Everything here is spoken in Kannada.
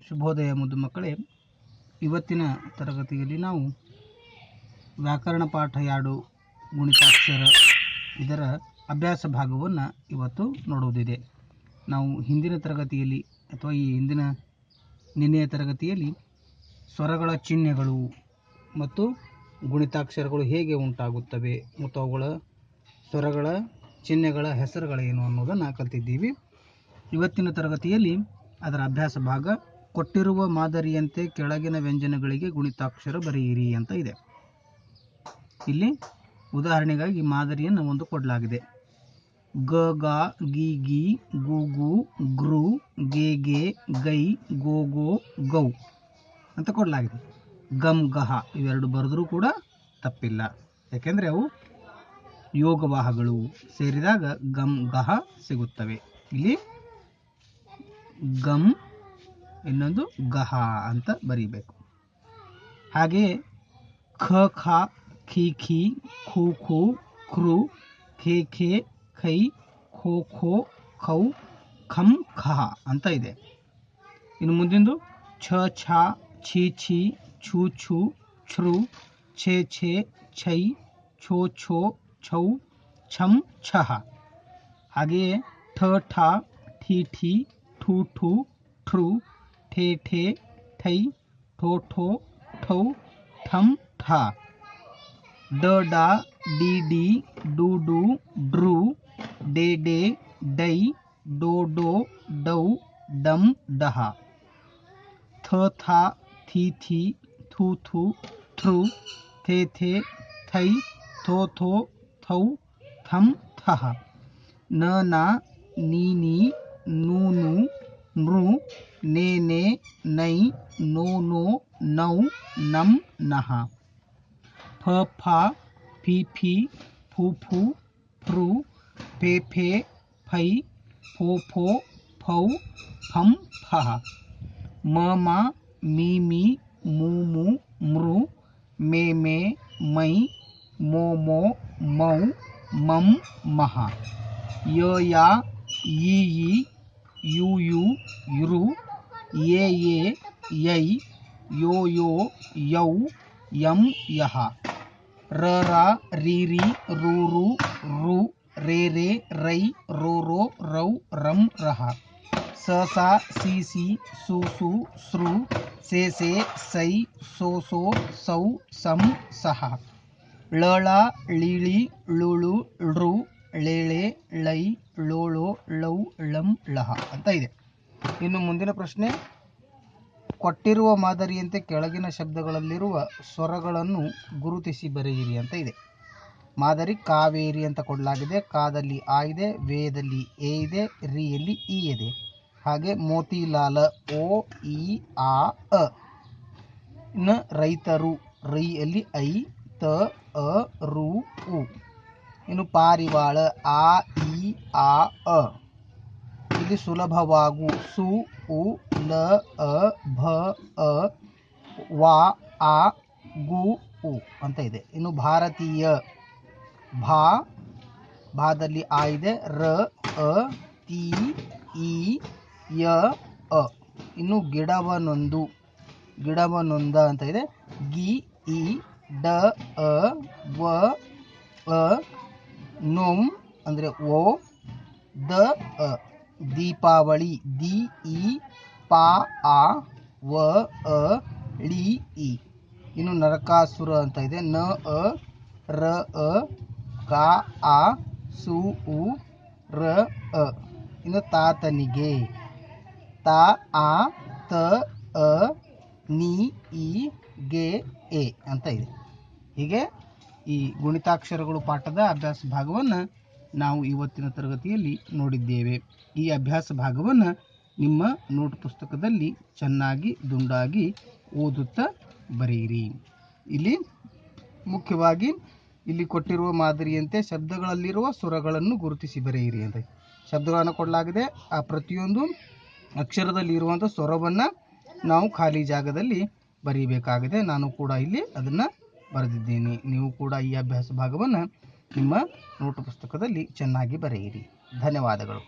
ಶುಭೋದಯ ಮುದ್ದು ಮಕ್ಕಳೇ. ಇವತ್ತಿನ ತರಗತಿಯಲ್ಲಿ ನಾವು ವ್ಯಾಕರಣ ಪಾಠ 2 ಗುಣಿತಾಕ್ಷರ ಇದರ ಅಭ್ಯಾಸ ಭಾಗವನ್ನು ಇವತ್ತು ನೋಡುವುದಿದೆ. ನಾವು ಹಿಂದಿನ ತರಗತಿಯಲ್ಲಿ ಅಥವಾ ನಿನ್ನೆಯ ತರಗತಿಯಲ್ಲಿ ಸ್ವರಗಳ ಚಿಹ್ನೆಗಳು ಮತ್ತು ಗುಣಿತಾಕ್ಷರಗಳು ಹೇಗೆ ಉಂಟಾಗುತ್ತವೆ ಮತ್ತು ಅವುಗಳ ಸ್ವರಗಳ ಚಿಹ್ನೆಗಳ ಹೆಸರುಗಳೇನು ಅನ್ನೋದನ್ನು ಕಲಿತಿದ್ದೀವಿ. ಇವತ್ತಿನ ತರಗತಿಯಲ್ಲಿ ಅದರ ಅಭ್ಯಾಸ ಭಾಗ ಕೊಟ್ಟಿರುವ ಮಾದರಿಯಂತೆ ಕೆಳಗಿನ ವ್ಯಂಜನಗಳಿಗೆ ಗುಣಿತಾಕ್ಷರ ಬರೆಯಿರಿ ಅಂತ ಇದೆ. ಇಲ್ಲಿ ಉದಾಹರಣೆಗಾಗಿ ಮಾದರಿಯನ್ನು ಒಂದು ಕೊಡಲಾಗಿದೆ. ಗ ಗ ಗಿ ಗಿ ಗು ಗು ಗೃ ಗೆ ಗೆ ಗೈ ಗೋ ಗೋ ಗೌ ಅಂತ ಕೊಡಲಾಗಿದೆ. ಗಮ್ ಗಹ ಇವೆರಡು ಬರೆದರೂ ಕೂಡ ತಪ್ಪಿಲ್ಲ, ಯಾಕೆಂದರೆ ಅವು ಯೋಗವಾಹಗಳು ಸೇರಿದಾಗ ಗಮ್ ಗಹ ಸಿಗುತ್ತವೆ. ಇಲ್ಲಿ ಗಮ್ ಇನ್ನೊಂದು ಗಹ ಅಂತ ಬರೀಬೇಕು. ಹಾಗೆಯೇ ಖ ಖ ಖಿ ಖಿ ಖು ಖು ಖೃ ಖೆ ಖೆ ಖೈ ಖೋ ಖೋ ಖೌ ಖಂ ಖಹ ಅಂತ ಇದೆ. ಇನ್ನು ಮುಂದಿಂದು ಛ ಛ ಛಿ ಛಿ ಛು ಛು ಛೃ ಛೆ ಛೆ ಛೈ ಛೋ ಛೋ ಛೌ ಛಂ ಛಹ. ಹಾಗೆಯೇ ಠ ಠ ಠಿ ಠಿ ಠು ಠು ಠೃ ಠೆ ಠೆ ಠೈ ಠೋ ಠೋ ಠೌ ಠಂ ಠ. ಡ ಡ ಡಿ ಡಿ ಡು ಡು ಡ್ರು ಡೆ ಡೆ ಡೈ ಡೋ ಡೋ ಡೌ ಡಂ ಡಹ. ಥ ಥ ಥಿ ಥಿ ಥು ಥು ಥೃ ಥೆ ಥೆ ಥೈ ಥೋ ಥೋ ಥೌ ಥಂ ಥಹ. ನ ನ ನೀ ನೀ ನು ನು ನೃ ನೆ ನೆ ನೈ ನೋ ನೋ ನೌ ನಂ ನಹ. ಫ ಫ ಫಿ ಫಿ ಫು ಫು ಫೃ ಫೆ ಫೆ ಫೈ ಫೋ ಫೋ ಫೌ ಫಂ ಫಹ. ಮ ಮ ಮಿ ಮಿ ಮು ಮು ಮೃ ಮೆ ಮೆ ಮೈ ಮೋ ಮೋ ಮೌ ಮಂ ಮಹ. ಯ ಯ ಯಿ ಯಿ ಯು ಯು ಯುರು ಯೆ ಯೆ ಯೈ ಯೋ ಯೋ ಯೌ ಯಂ ಯಹ. ರ ರ ರಿ ರಿ ರು ರು ರು ರೇ ರೇ ರೈ ರೋ ರೋ ರೌ ರಂ ರಹ. ಸ ಸ ಸಿ ಸಿ ಸು ಸು ಸೃ ಸೆ ಸೆ ಸೈ ಸೋ ಸೋ ಸೌ ಸಂ ಸಹ. ಳ ಳ ಳಿ ಳಿ ಳು ಳು ಳೃ ಳೆ ಳೆ ಲೈ ಳೋ ಳೋ ಳೌ ಳಂ ಲಹ ಅಂತ ಇದೆ. ಇನ್ನು ಮುಂದಿನ ಪ್ರಶ್ನೆ, ಕೊಟ್ಟಿರುವ ಮಾದರಿಯಂತೆ ಕೆಳಗಿನ ಶಬ್ದಗಳಲ್ಲಿರುವ ಸ್ವರಗಳನ್ನು ಗುರುತಿಸಿ ಬರೆಯಿರಿ ಅಂತ ಇದೆ. ಮಾದರಿ ಕಾವೇರಿ ಅಂತ ಕೊಡಲಾಗಿದೆ. ಕಾದಲ್ಲಿ ಆ ಇದೆ, ವೇದಲ್ಲಿ ಎ ಇದೆ, ರಿಯಲ್ಲಿ ಇ ಇದೆ. ಹಾಗೆ ಮೋತಿಲಾಲ ಓ ಇ ಆ ಅ. ಇನ್ನು ರೈತರು ರೈಯಲ್ಲಿ ಐ ತ ಅ ರು ಉ. ಇನ್ನು ಪಾರಿವಾಳ ಆ ಇ ಆ ಅ. ಇಲ್ಲಿ ಸುಲಭವಾಗು ಸು ಉ ಲ ಅ ಭ ಅ ವಾ ಆ ಗು ಉ ಅಂತ ಇದೆ. ಇನ್ನು ಭಾರತೀಯ ಭಾದಲ್ಲಿ ಆ ಇದೆ, ರ ಅ ತಿ ಇ ಯ ಅ. ಇನ್ನು ಗಿಡವನೊಂದ ಅಂತ ಇದೆ, ಗಿ ಇ ಡ ಅ ವ ಅ ನೊಂ ಅಂದರೆ ಓ ದ ಅ. ದೀಪಾವಳಿ ದಿ ಇ ಪಾ ಆ ವ ಅ ಳಿ ಇ. ಇನ್ನು ನರಕಾಸುರ ಅಂತ ಇದೆ, ನ ಅ ರ ಅ ಕಾ ಆ ಸು ಉ ರ ಅ. ಇನ್ನು ತಾತನಿಗೆ ತಾ ಆ ತ ಅ ನಿ ಇ ಗೆ ಎ ಅಂತ ಇದೆ. ಹೀಗೆ ಈ ಗುಣಿತಾಕ್ಷರಗಳು ಪಾಠದ ಅಭ್ಯಾಸ ಭಾಗವನ್ನು ನಾವು ಇವತ್ತಿನ ತರಗತಿಯಲ್ಲಿ ನೋಡಿದ್ದೇವೆ. ಈ ಅಭ್ಯಾಸ ಭಾಗವನ್ನು ನಿಮ್ಮ ನೋಟ್ ಪುಸ್ತಕದಲ್ಲಿ ಚೆನ್ನಾಗಿ ದುಂಡಾಗಿ ಓದುತ್ತಾ ಬರೆಯಿರಿ. ಇಲ್ಲಿ ಮುಖ್ಯವಾಗಿ ಇಲ್ಲಿ ಕೊಟ್ಟಿರುವ ಮಾದರಿಯಂತೆ ಶಬ್ದಗಳಲ್ಲಿರುವ ಸ್ವರಗಳನ್ನು ಗುರುತಿಸಿ ಬರೆಯಿರಿ ಅಂತ ಶಬ್ದಗಳನ್ನು ಕೊಡಲಾಗಿದೆ. ಆ ಪ್ರತಿಯೊಂದು ಅಕ್ಷರದಲ್ಲಿ ಇರುವಂಥ ಸ್ವರವನ್ನು ನಾವು ಖಾಲಿ ಜಾಗದಲ್ಲಿ ಬರೀಬೇಕಾಗಿದೆ. ನಾನು ಕೂಡ ಇಲ್ಲಿ ಅದನ್ನು ಬರೆದಿದ್ದೇನೆ. ನೀವು ಕೂಡ ಈ ಅಭ್ಯಾಸ ಭಾಗವನ್ನು ನಿಮ್ಮ ನೋಟು ಪುಸ್ತಕದಲ್ಲಿ ಚೆನ್ನಾಗಿ ಬರೆಯಿರಿ. ಧನ್ಯವಾದಗಳು.